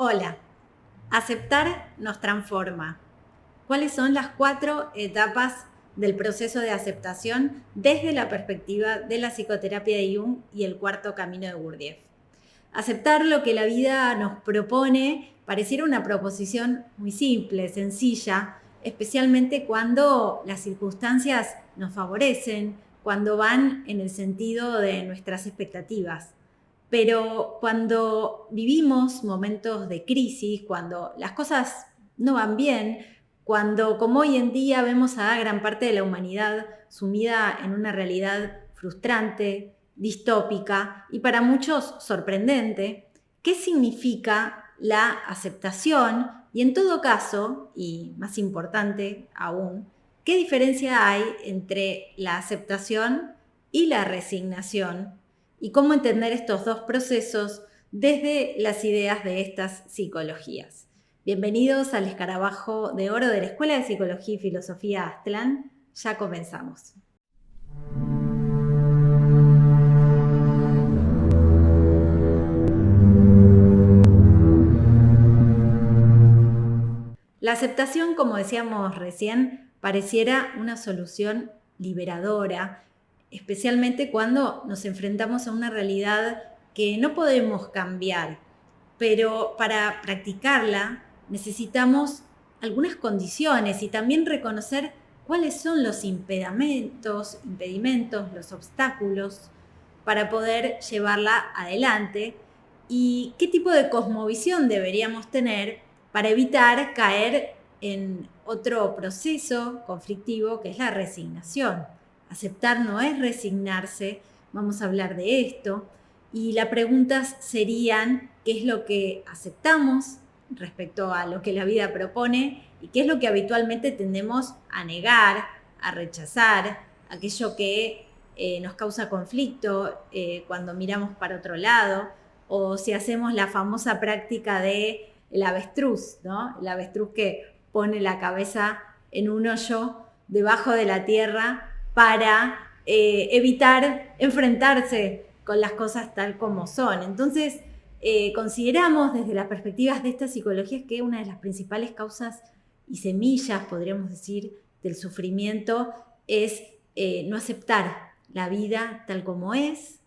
Hola, aceptar nos transforma. ¿Cuáles son las 4 etapas del proceso de aceptación desde la perspectiva de la psicoterapia de Jung y el cuarto camino de Gurdjieff? Aceptar lo que la vida nos propone pareciera una proposición muy simple, sencilla, especialmente cuando las circunstancias nos favorecen, cuando van en el sentido de nuestras expectativas. Pero cuando vivimos momentos de crisis, cuando las cosas no van bien, cuando como hoy en día vemos a gran parte de la humanidad sumida en una realidad frustrante, distópica y para muchos sorprendente, ¿qué significa la aceptación? Y en todo caso, y más importante aún, ¿qué diferencia hay entre la aceptación y la resignación? Y cómo entender estos dos procesos desde las ideas de estas psicologías. Bienvenidos al Escarabajo de Oro de la Escuela de Psicología y Filosofía Aztlán. Ya comenzamos. La aceptación, como decíamos recién, pareciera una solución liberadora, especialmente cuando nos enfrentamos a una realidad que no podemos cambiar, pero para practicarla necesitamos algunas condiciones y también reconocer cuáles son los impedimentos, los obstáculos para poder llevarla adelante y qué tipo de cosmovisión deberíamos tener para evitar caer en otro proceso conflictivo que es la resignación. Aceptar no es resignarse, vamos a hablar de esto. Y las preguntas serían, ¿qué es lo que aceptamos respecto a lo que la vida propone? ¿Y qué es lo que habitualmente tendemos a negar, a rechazar? Aquello que nos causa conflicto cuando miramos para otro lado, o si hacemos la famosa práctica de el avestruz, ¿no? El avestruz que pone la cabeza en un hoyo debajo de la tierra para evitar enfrentarse con las cosas tal como son. Entonces, consideramos desde las perspectivas de estas psicologías que una de las principales causas y semillas, podríamos decir, del sufrimiento es no aceptar la vida tal como es,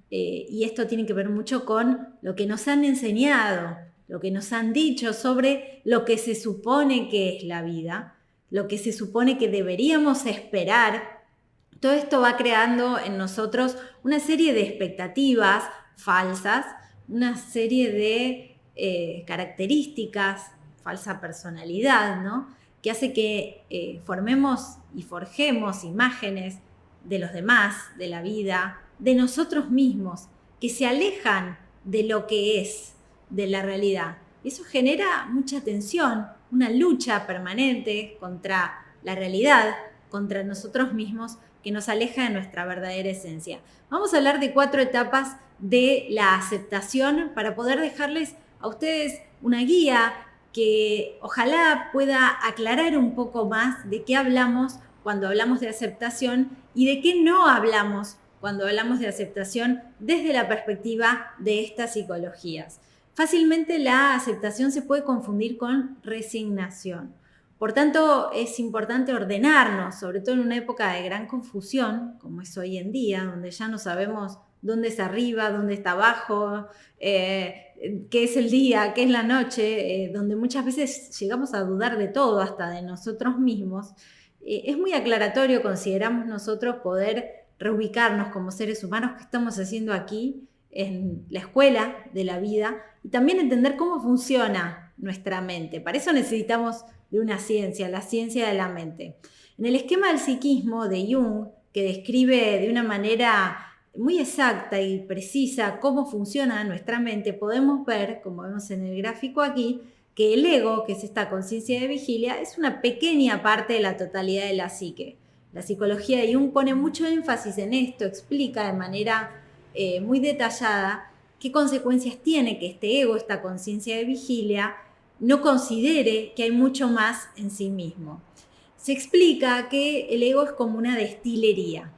y esto tiene que ver mucho con lo que nos han enseñado, lo que nos han dicho sobre lo que se supone que es la vida, lo que se supone que deberíamos esperar. Todo esto va creando en nosotros una serie de expectativas falsas, una serie de características, falsa personalidad, ¿no? Que hace que formemos y forjemos imágenes de los demás, de la vida, de nosotros mismos, que se alejan de lo que es, de la realidad. Eso genera mucha tensión, una lucha permanente contra la realidad, contra nosotros mismos, que nos aleja de nuestra verdadera esencia. Vamos a hablar de 4 etapas de la aceptación para poder dejarles a ustedes una guía que ojalá pueda aclarar un poco más de qué hablamos cuando hablamos de aceptación y de qué no hablamos cuando hablamos de aceptación desde la perspectiva de estas psicologías. Fácilmente la aceptación se puede confundir con resignación. Por tanto, es importante ordenarnos, sobre todo en una época de gran confusión, como es hoy en día, donde ya no sabemos dónde es arriba, dónde está abajo, qué es el día, qué es la noche, donde muchas veces llegamos a dudar de todo, hasta de nosotros mismos. Es muy aclaratorio, consideramos nosotros, poder reubicarnos como seres humanos que estamos haciendo aquí en la escuela de la vida y también entender cómo funciona nuestra mente. Para eso necesitamos de una ciencia, la ciencia de la mente. En el esquema del psiquismo de Jung, que describe de una manera muy exacta y precisa cómo funciona nuestra mente, podemos ver, como vemos en el gráfico aquí, que el ego, que es esta conciencia de vigilia, es una pequeña parte de la totalidad de la psique. La psicología de Jung pone mucho énfasis en esto, explica de manera muy detallada qué consecuencias tiene que este ego, esta conciencia de vigilia, no considere que hay mucho más en sí mismo. Se explica que el ego es como una destilería.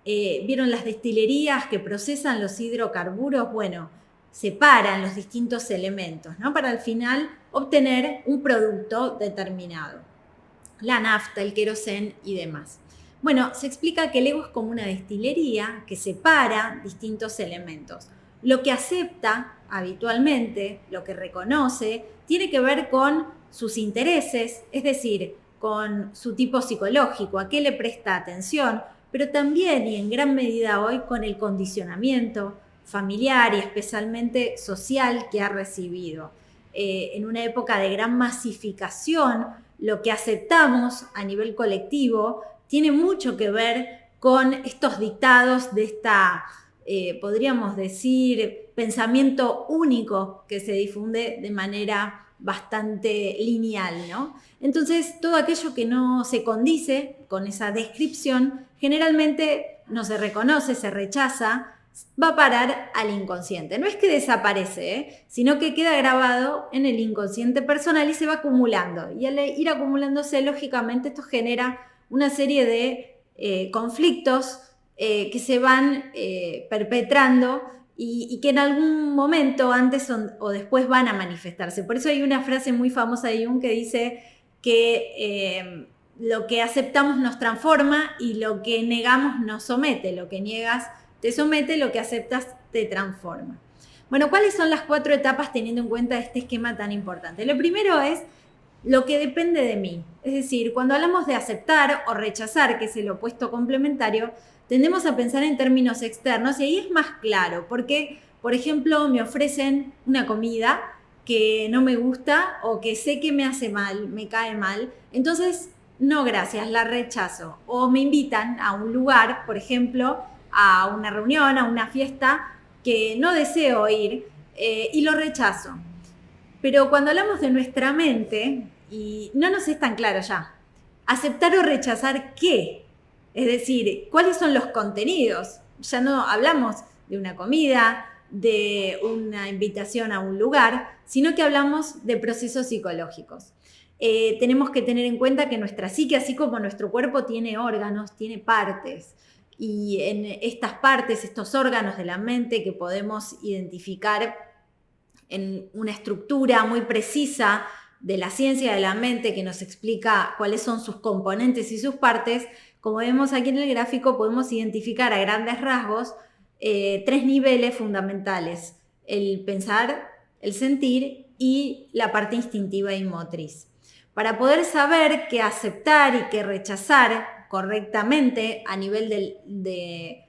¿Vieron las destilerías que procesan los hidrocarburos? Bueno, separan los distintos elementos, ¿no? Para al final obtener un producto determinado. La nafta, el querosén y demás. Bueno, se explica que el ego es como una destilería que separa distintos elementos. Lo que acepta habitualmente, lo que reconoce, tiene que ver con sus intereses, es decir, con su tipo psicológico, a qué le presta atención, pero también y en gran medida hoy con el condicionamiento familiar y especialmente social que ha recibido. En una época de gran masificación, lo que aceptamos a nivel colectivo tiene mucho que ver con estos dictados de esta, podríamos decir, pensamiento único que se difunde de manera bastante lineal, ¿no? Entonces, todo aquello que no se condice con esa descripción, generalmente no se reconoce, se rechaza, va a parar al inconsciente. No es que desaparece, sino que queda grabado en el inconsciente personal y se va acumulando. Y al ir acumulándose, lógicamente, esto genera una serie de conflictos que se van perpetrando y que en algún momento, antes o después, van a manifestarse. Por eso hay una frase muy famosa de Jung que dice que lo que aceptamos nos transforma y lo que negamos nos somete. Lo que niegas te somete, lo que aceptas te transforma. Bueno, ¿cuáles son las 4 etapas teniendo en cuenta este esquema tan importante? Lo primero es lo que depende de mí. Es decir, cuando hablamos de aceptar o rechazar, que es el opuesto complementario, tendemos a pensar en términos externos y ahí es más claro, porque, por ejemplo, me ofrecen una comida que no me gusta o que sé que me hace mal, me cae mal, entonces, no gracias, la rechazo. O me invitan a un lugar, por ejemplo, a una reunión, a una fiesta que no deseo ir y lo rechazo. Pero cuando hablamos de nuestra mente, y no nos es tan claro ya, aceptar o rechazar qué, es decir, cuáles son los contenidos. Ya no hablamos de una comida, de una invitación a un lugar, sino que hablamos de procesos psicológicos. Tenemos que tener en cuenta que nuestra psique, así como nuestro cuerpo, tiene órganos, tiene partes. Y en estas partes, estos órganos de la mente que podemos identificar en una estructura muy precisa de la ciencia de la mente que nos explica cuáles son sus componentes y sus partes, como vemos aquí en el gráfico, podemos identificar a grandes rasgos 3 niveles fundamentales: el pensar, el sentir y la parte instintiva y motriz. Para poder saber qué aceptar y qué rechazar correctamente a nivel de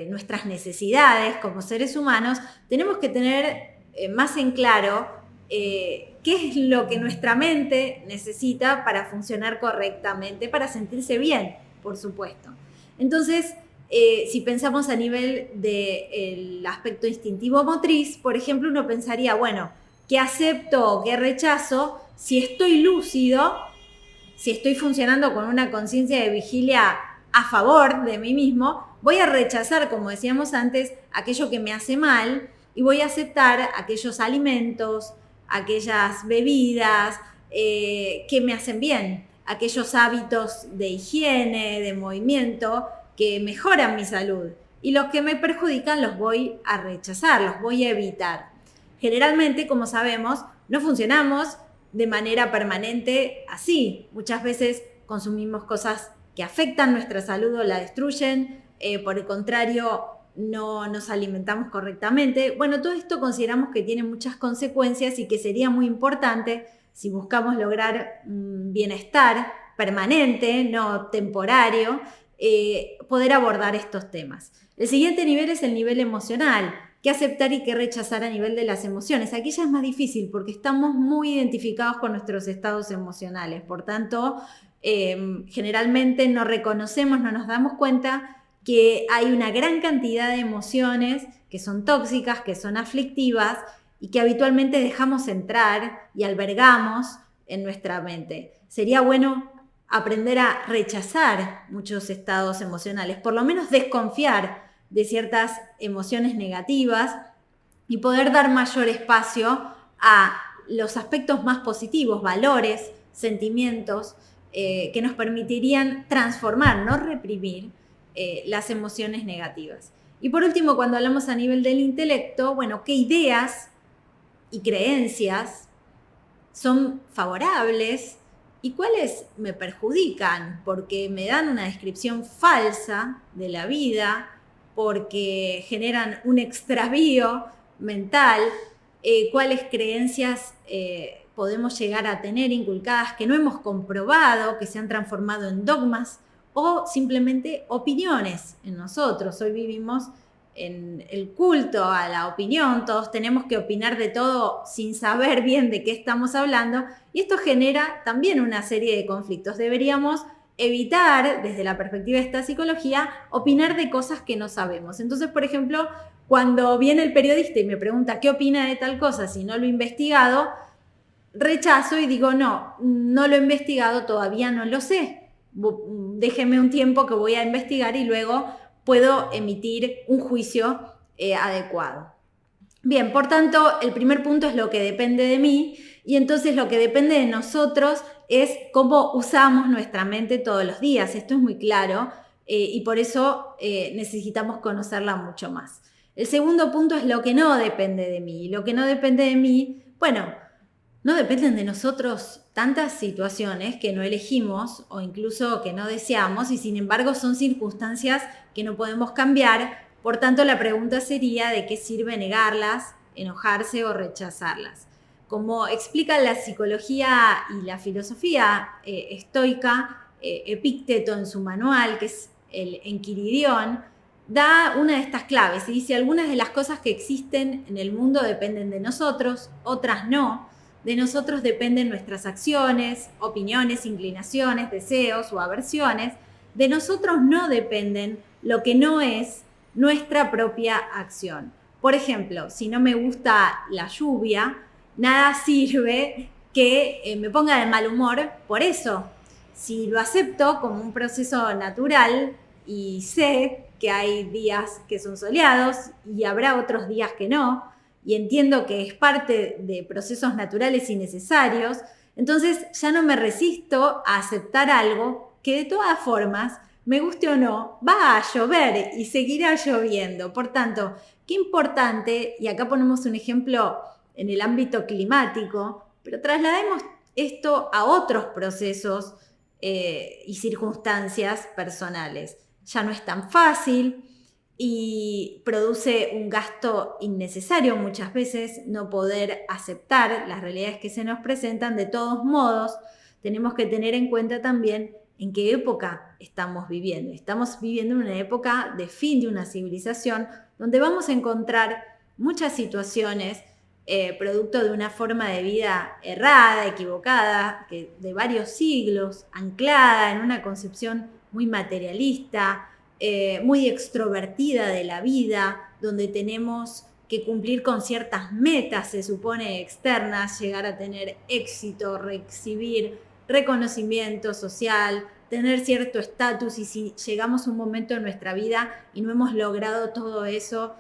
nuestras necesidades como seres humanos, tenemos que tener más en claro qué es lo que nuestra mente necesita para funcionar correctamente, para sentirse bien, por supuesto. Entonces, si pensamos a nivel del aspecto instintivo motriz, por ejemplo, uno pensaría, bueno, ¿qué acepto o qué rechazo? Si estoy lúcido, si estoy funcionando con una conciencia de vigilia a favor de mí mismo, voy a rechazar, como decíamos antes, aquello que me hace mal y voy a aceptar aquellos alimentos, aquellas bebidas que me hacen bien, aquellos hábitos de higiene, de movimiento que mejoran mi salud, y los que me perjudican los voy a rechazar, los voy a evitar. Generalmente, como sabemos, no funcionamos de manera permanente así. Muchas veces consumimos cosas que afectan nuestra salud o la destruyen, por el contrario, no nos alimentamos correctamente. Bueno, todo esto consideramos que tiene muchas consecuencias y que sería muy importante, si buscamos lograr un bienestar permanente, no temporario, poder abordar estos temas. El siguiente nivel es el nivel emocional. ¿Qué aceptar y qué rechazar a nivel de las emociones? Aquí ya es más difícil porque estamos muy identificados con nuestros estados emocionales. Por tanto, generalmente no reconocemos, no nos damos cuenta que hay una gran cantidad de emociones que son tóxicas, que son aflictivas y que habitualmente dejamos entrar y albergamos en nuestra mente. Sería bueno aprender a rechazar muchos estados emocionales, por lo menos desconfiar de ciertas emociones negativas y poder dar mayor espacio a los aspectos más positivos, valores, sentimientos que nos permitirían transformar, no reprimir las emociones negativas. Y por último, cuando hablamos a nivel del intelecto, bueno, ¿qué ideas y creencias son favorables y cuáles me perjudican? Porque me dan una descripción falsa de la vida, porque generan un extravío mental, cuáles creencias podemos llegar a tener inculcadas que no hemos comprobado, que se han transformado en dogmas o simplemente opiniones en nosotros. Hoy vivimos en el culto a la opinión, todos tenemos que opinar de todo sin saber bien de qué estamos hablando, y esto genera también una serie de conflictos. Deberíamos evitar, desde la perspectiva de esta psicología, opinar de cosas que no sabemos. Entonces, por ejemplo, cuando viene el periodista y me pregunta qué opina de tal cosa si no lo he investigado, rechazo y digo, no lo he investigado, todavía no lo sé. Déjeme un tiempo que voy a investigar y luego puedo emitir un juicio adecuado. Bien, por tanto, el primer punto es lo que depende de mí, y entonces lo que depende de nosotros es cómo usamos nuestra mente todos los días. Esto es muy claro, y por eso necesitamos conocerla mucho más. El segundo punto es lo que no depende de mí. Lo que no depende de mí, bueno, no dependen de nosotros tantas situaciones que no elegimos o incluso que no deseamos, y sin embargo son circunstancias que no podemos cambiar. Por tanto, la pregunta sería de qué sirve negarlas, enojarse o rechazarlas. Como explica la psicología y la filosofía estoica, Epicteto en su manual, que es el Enquiridión, da una de estas claves y dice: algunas de las cosas que existen en el mundo dependen de nosotros, otras no. De nosotros dependen nuestras acciones, opiniones, inclinaciones, deseos o aversiones. De nosotros no dependen lo que no es nuestra propia acción. Por ejemplo, si no me gusta la lluvia, nada sirve que me ponga de mal humor por eso. Si lo acepto como un proceso natural y sé que hay días que son soleados y habrá otros días que no, y entiendo que es parte de procesos naturales y necesarios, entonces ya no me resisto a aceptar algo que de todas formas, me guste o no, va a llover y seguirá lloviendo. Por tanto, qué importante, y acá ponemos un ejemplo en el ámbito climático, pero traslademos esto a otros procesos y circunstancias personales. Ya no es tan fácil y produce un gasto innecesario muchas veces no poder aceptar las realidades que se nos presentan. De todos modos, tenemos que tener en cuenta también en qué época estamos viviendo. Estamos viviendo en una época de fin de una civilización donde vamos a encontrar muchas situaciones producto de una forma de vida errada, equivocada, de varios siglos, anclada en una concepción muy materialista, muy extrovertida de la vida, donde tenemos que cumplir con ciertas metas, se supone, externas, llegar a tener éxito, recibir reconocimiento social, tener cierto estatus, y si llegamos a un momento en nuestra vida y no hemos logrado todo eso,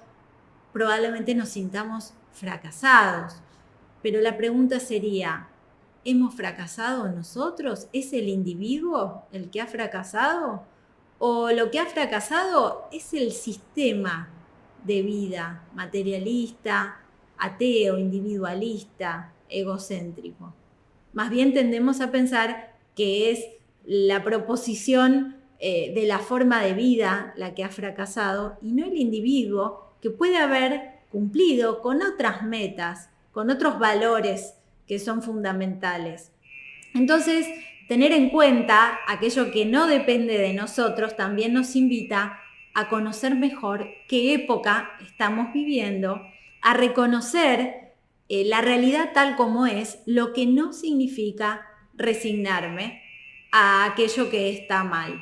probablemente nos sintamos fracasados. Pero la pregunta sería, ¿hemos fracasado nosotros? ¿Es el individuo el que ha fracasado? ¿O lo que ha fracasado es el sistema de vida materialista, ateo, individualista, egocéntrico? Más bien tendemos a pensar que es la proposición de la forma de vida la que ha fracasado y no el individuo, que puede haber cumplido con otras metas, con otros valores que son fundamentales. Entonces, tener en cuenta aquello que no depende de nosotros también nos invita a conocer mejor qué época estamos viviendo, a reconocer la realidad tal como es, lo que no significa resignarme a aquello que está mal.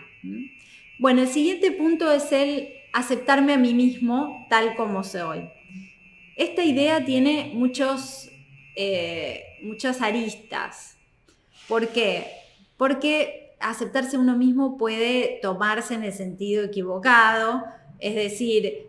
Bueno, el siguiente punto es el aceptarme a mí mismo tal como soy. Esta idea tiene muchas aristas. ¿Por qué? Porque aceptarse uno mismo puede tomarse en el sentido equivocado, es decir,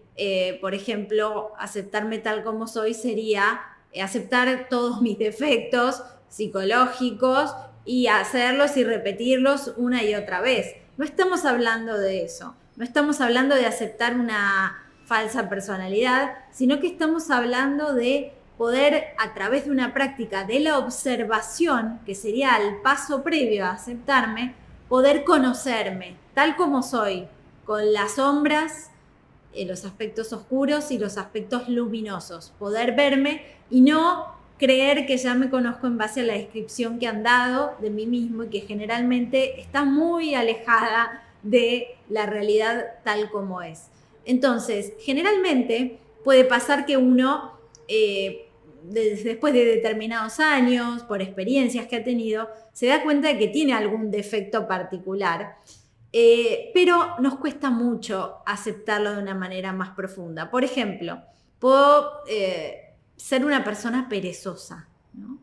por ejemplo, aceptarme tal como soy sería aceptar todos mis defectos psicológicos y hacerlos y repetirlos una y otra vez. No estamos hablando de eso, no estamos hablando de aceptar una falsa personalidad, sino que estamos hablando de poder, a través de una práctica de la observación, que sería el paso previo a aceptarme, poder conocerme tal como soy, con las sombras, los aspectos oscuros y los aspectos luminosos, poder verme y no creer que ya me conozco en base a la descripción que han dado de mí mismo y que generalmente está muy alejada de la realidad tal como es. Entonces, generalmente puede pasar que uno, después de determinados años, por experiencias que ha tenido, se da cuenta de que tiene algún defecto particular. Pero nos cuesta mucho aceptarlo de una manera más profunda. Por ejemplo, puedo ser una persona perezosa, ¿no?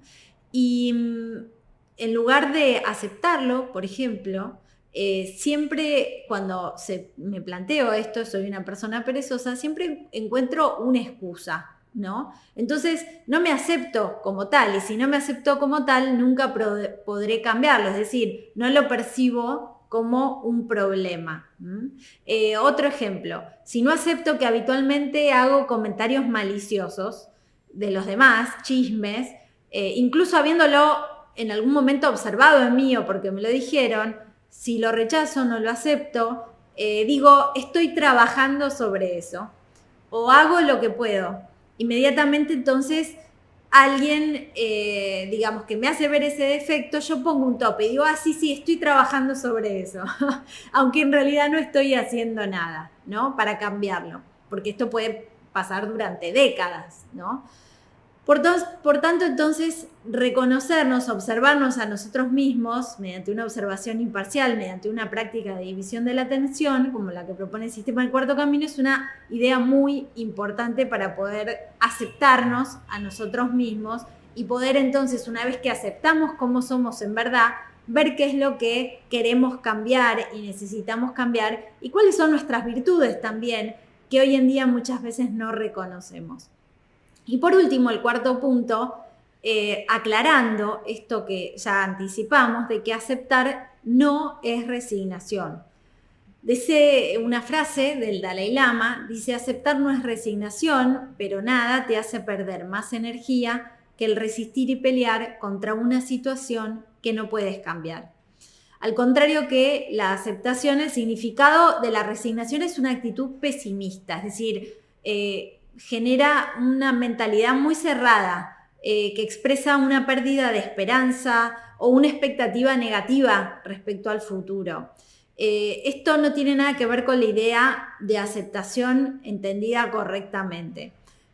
Y en lugar de aceptarlo, por ejemplo, siempre cuando me planteo esto, soy una persona perezosa, siempre encuentro una excusa, ¿no? Entonces no me acepto como tal, y si no me acepto como tal, nunca podré cambiarlo, es decir, no lo percibo como un problema. Otro ejemplo, si no acepto que habitualmente hago comentarios maliciosos de los demás, chismes, incluso habiéndolo en algún momento observado en mí o porque me lo dijeron, si lo rechazo, no lo acepto, digo, estoy trabajando sobre eso o hago lo que puedo. Inmediatamente entonces alguien, digamos, que me hace ver ese defecto, yo pongo un tope y digo, sí, estoy trabajando sobre eso, aunque en realidad no estoy haciendo nada, ¿no? Para cambiarlo, porque esto puede pasar durante décadas, ¿no? Por tanto, entonces, reconocernos, observarnos a nosotros mismos mediante una observación imparcial, mediante una práctica de división de la atención, como la que propone el sistema del cuarto camino, es una idea muy importante para poder aceptarnos a nosotros mismos y poder entonces, una vez que aceptamos cómo somos en verdad, ver qué es lo que queremos cambiar y necesitamos cambiar y cuáles son nuestras virtudes también, que hoy en día muchas veces no reconocemos. Y por último, el cuarto punto, aclarando esto que ya anticipamos, de que aceptar no es resignación. Dice una frase del Dalai Lama, dice, aceptar no es resignación, pero nada te hace perder más energía que el resistir y pelear contra una situación que no puedes cambiar. Al contrario que la aceptación, el significado de la resignación es una actitud pesimista, es decir, genera una mentalidad muy cerrada que expresa una pérdida de esperanza o una expectativa negativa respecto al futuro. Esto no tiene nada que ver con la idea de aceptación entendida correctamente.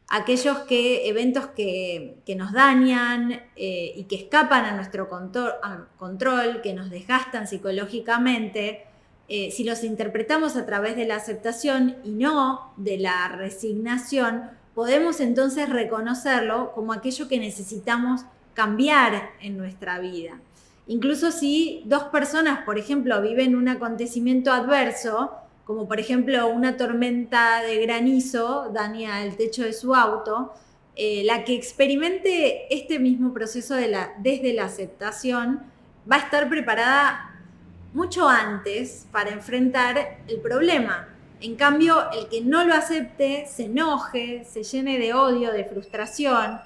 Aquellos eventos que nos dañan y que escapan a nuestro control, que nos desgastan psicológicamente, si los interpretamos a través de la aceptación y no de la resignación, podemos entonces reconocerlo como aquello que necesitamos cambiar en nuestra vida. Incluso si dos personas, por ejemplo, viven un acontecimiento adverso, como por ejemplo una tormenta de granizo daña el techo de su auto, la que experimente este mismo proceso desde la aceptación va a estar preparada mucho antes para enfrentar el problema. En cambio, el que no lo acepte, se enoje, se llene de odio, de frustración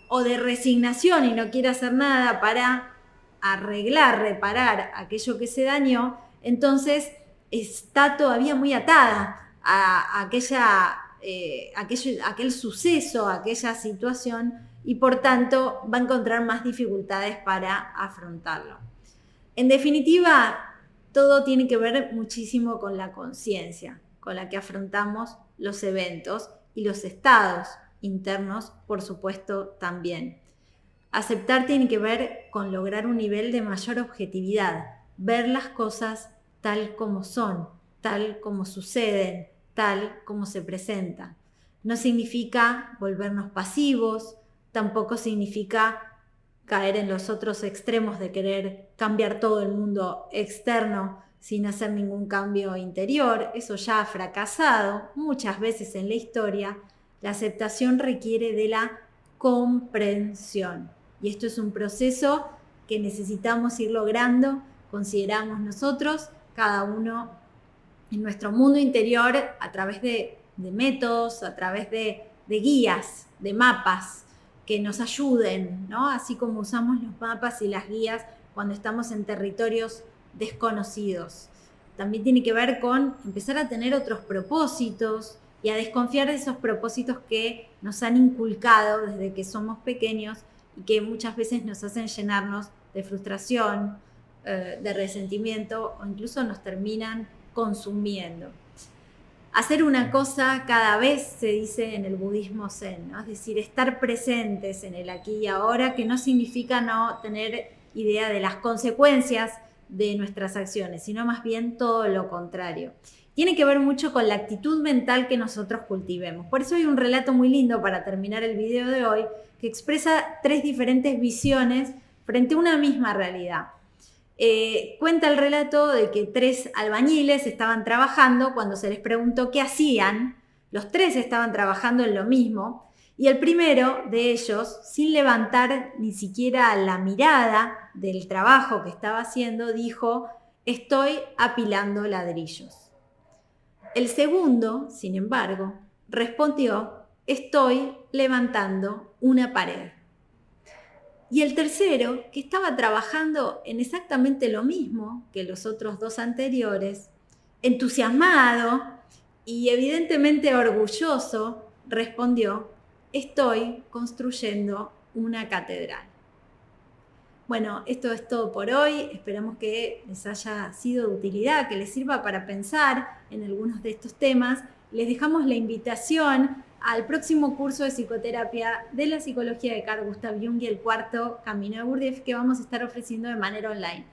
o de resignación y no quiere hacer nada para arreglar, reparar aquello que se dañó, entonces está todavía muy atada a aquel suceso, a aquella situación y por tanto va a encontrar más dificultades para afrontarlo. En definitiva, todo tiene que ver muchísimo con la conciencia con la que afrontamos los eventos y los estados internos, por supuesto, también. Aceptar tiene que ver con lograr un nivel de mayor objetividad, ver las cosas tal como son, tal como suceden, tal como se presentan. No significa volvernos pasivos, tampoco significa caer en los otros extremos de querer cambiar todo el mundo externo sin hacer ningún cambio interior. Eso ya ha fracasado muchas veces en la historia. La aceptación requiere de la comprensión. Y esto es un proceso que necesitamos ir logrando, consideramos nosotros, cada uno en nuestro mundo interior, a través de de métodos, a través de guías, de mapas que nos ayuden, ¿no? Así como usamos los mapas y las guías cuando estamos en territorios desconocidos. También tiene que ver con empezar a tener otros propósitos y a desconfiar de esos propósitos que nos han inculcado desde que somos pequeños y que muchas veces nos hacen llenarnos de frustración, de resentimiento o incluso nos terminan consumiendo. Hacer una cosa cada vez se dice en el budismo zen, ¿no? Es decir, estar presentes en el aquí y ahora, que no significa no tener idea de las consecuencias de nuestras acciones, sino más bien todo lo contrario. Tiene que ver mucho con la actitud mental que nosotros cultivemos. Por eso hay un relato muy lindo para terminar el video de hoy que expresa 3 diferentes visiones frente a una misma realidad. Cuenta el relato de que 3 albañiles estaban trabajando cuando se les preguntó qué hacían. Los 3 estaban trabajando en lo mismo y el primero de ellos, sin levantar ni siquiera la mirada del trabajo que estaba haciendo, dijo: estoy apilando ladrillos. El segundo, sin embargo, respondió: estoy levantando una pared. Y el tercero, que estaba trabajando en exactamente lo mismo que los otros 2 anteriores, entusiasmado y evidentemente orgulloso, respondió: estoy construyendo una catedral. Bueno, esto es todo por hoy. Esperamos que les haya sido de utilidad, que les sirva para pensar en algunos de estos temas. Les dejamos la invitación al próximo curso de psicoterapia de la psicología de Carl Gustav Jung y el 4º Camino de Gurdjieff que vamos a estar ofreciendo de manera online.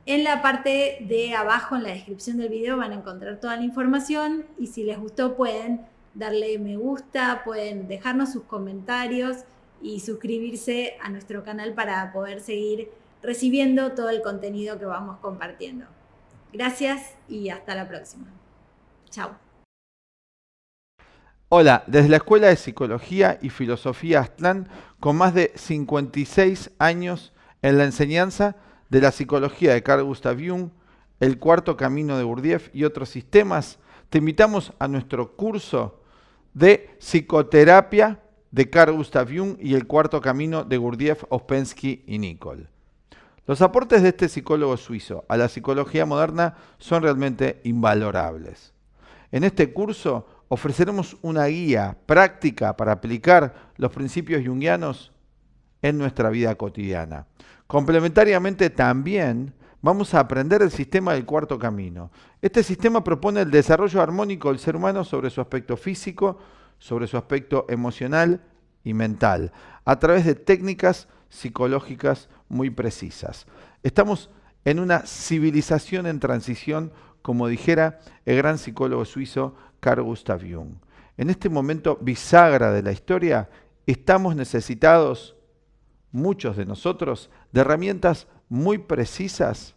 En la parte de abajo, en la descripción del video, van a encontrar toda la información y si les gustó pueden darle me gusta, pueden dejarnos sus comentarios y suscribirse a nuestro canal para poder seguir recibiendo todo el contenido que vamos compartiendo. Gracias y hasta la próxima. Chao. Hola, desde la Escuela de Psicología y Filosofía Aztlán, con más de 56 años en la enseñanza de la psicología de Carl Gustav Jung, el 4º Camino de Gurdjieff y otros sistemas, te invitamos a nuestro curso de psicoterapia de Carl Gustav Jung y el 4º Camino de Gurdjieff, Ouspensky y Nicholl. Los aportes de este psicólogo suizo a la psicología moderna son realmente invalorables. En este curso ofreceremos una guía práctica para aplicar los principios junguianos en nuestra vida cotidiana. Complementariamente también vamos a aprender el sistema del 4º Camino. Este sistema propone el desarrollo armónico del ser humano sobre su aspecto físico, sobre su aspecto emocional y mental, a través de técnicas psicológicas muy precisas. Estamos en una civilización en transición, como dijera el gran psicólogo suizo Carl Gustav Jung. En este momento bisagra de la historia, estamos necesitados, muchos de nosotros, de herramientas muy precisas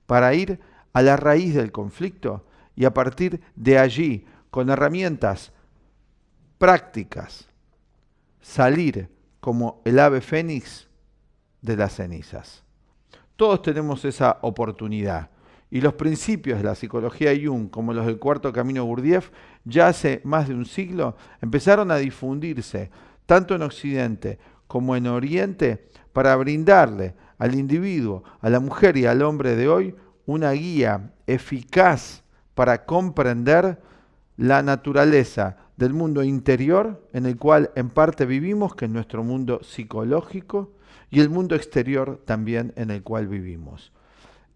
para ir a la raíz del conflicto y a partir de allí, con herramientas prácticas, salir como el ave fénix de las cenizas. Todos tenemos esa oportunidad. Y los principios de la psicología de Jung, como los del 4º Camino Gurdjieff, ya hace más de un siglo empezaron a difundirse, tanto en Occidente como en Oriente, para brindarle al individuo, a la mujer y al hombre de hoy, una guía eficaz para comprender la naturaleza del mundo interior en el cual en parte vivimos, que es nuestro mundo psicológico, y el mundo exterior también en el cual vivimos.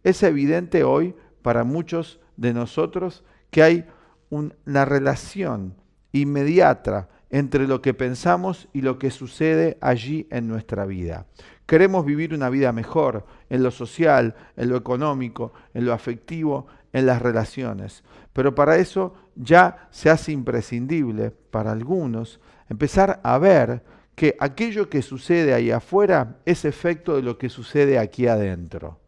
Es evidente hoy para muchos de nosotros que hay una relación inmediata entre lo que pensamos y lo que sucede allí en nuestra vida. Queremos vivir una vida mejor en lo social, en lo económico, en lo afectivo, en las relaciones. Pero para eso ya se hace imprescindible para algunos empezar a ver que aquello que sucede ahí afuera es efecto de lo que sucede aquí adentro.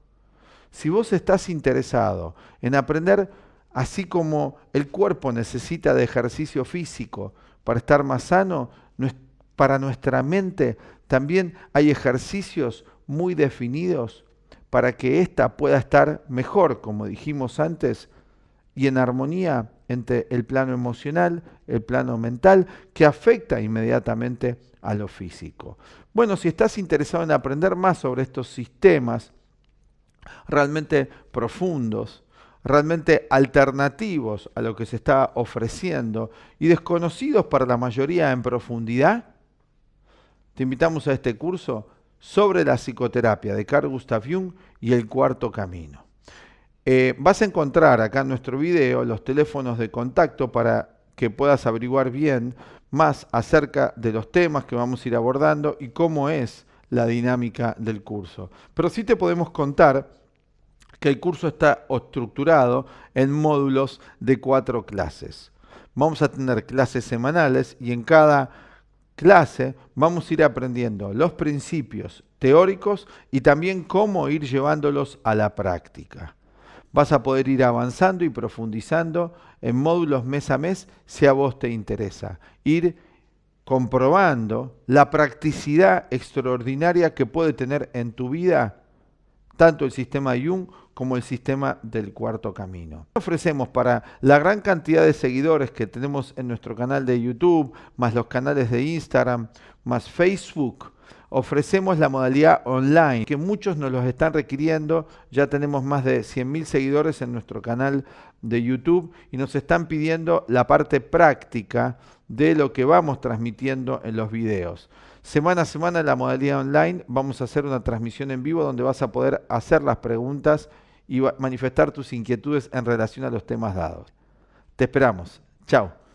Si vos estás interesado en aprender, así como el cuerpo necesita de ejercicio físico para estar más sano, para nuestra mente también hay ejercicios muy definidos para que ésta pueda estar mejor, como dijimos antes, y en armonía entre el plano emocional, el plano mental, que afecta inmediatamente a lo físico. Bueno, si estás interesado en aprender más sobre estos sistemas realmente profundos, realmente alternativos a lo que se está ofreciendo y desconocidos para la mayoría en profundidad, te invitamos a este curso sobre la psicoterapia de Carl Gustav Jung y el cuarto camino. Vas a encontrar acá en nuestro video los teléfonos de contacto para que puedas averiguar bien más acerca de los temas que vamos a ir abordando y cómo es la dinámica del curso. Pero sí te podemos contar que el curso está estructurado en módulos de 4 clases. Vamos a tener clases semanales y en cada clase vamos a ir aprendiendo los principios teóricos y también cómo ir llevándolos a la práctica. Vas a poder ir avanzando y profundizando en módulos mes a mes si a vos te interesa. Ir comprobando la practicidad extraordinaria que puede tener en tu vida tanto el sistema Jung como el sistema del cuarto camino. Ofrecemos para la gran cantidad de seguidores que tenemos en nuestro canal de YouTube, más los canales de Instagram, más Facebook, ofrecemos la modalidad online, que muchos nos los están requiriendo. Ya tenemos más de 100.000 seguidores en nuestro canal de YouTube y nos están pidiendo la parte práctica de lo que vamos transmitiendo en los videos. Semana a semana en la modalidad online vamos a hacer una transmisión en vivo donde vas a poder hacer las preguntas y manifestar tus inquietudes en relación a los temas dados. Te esperamos. Chao.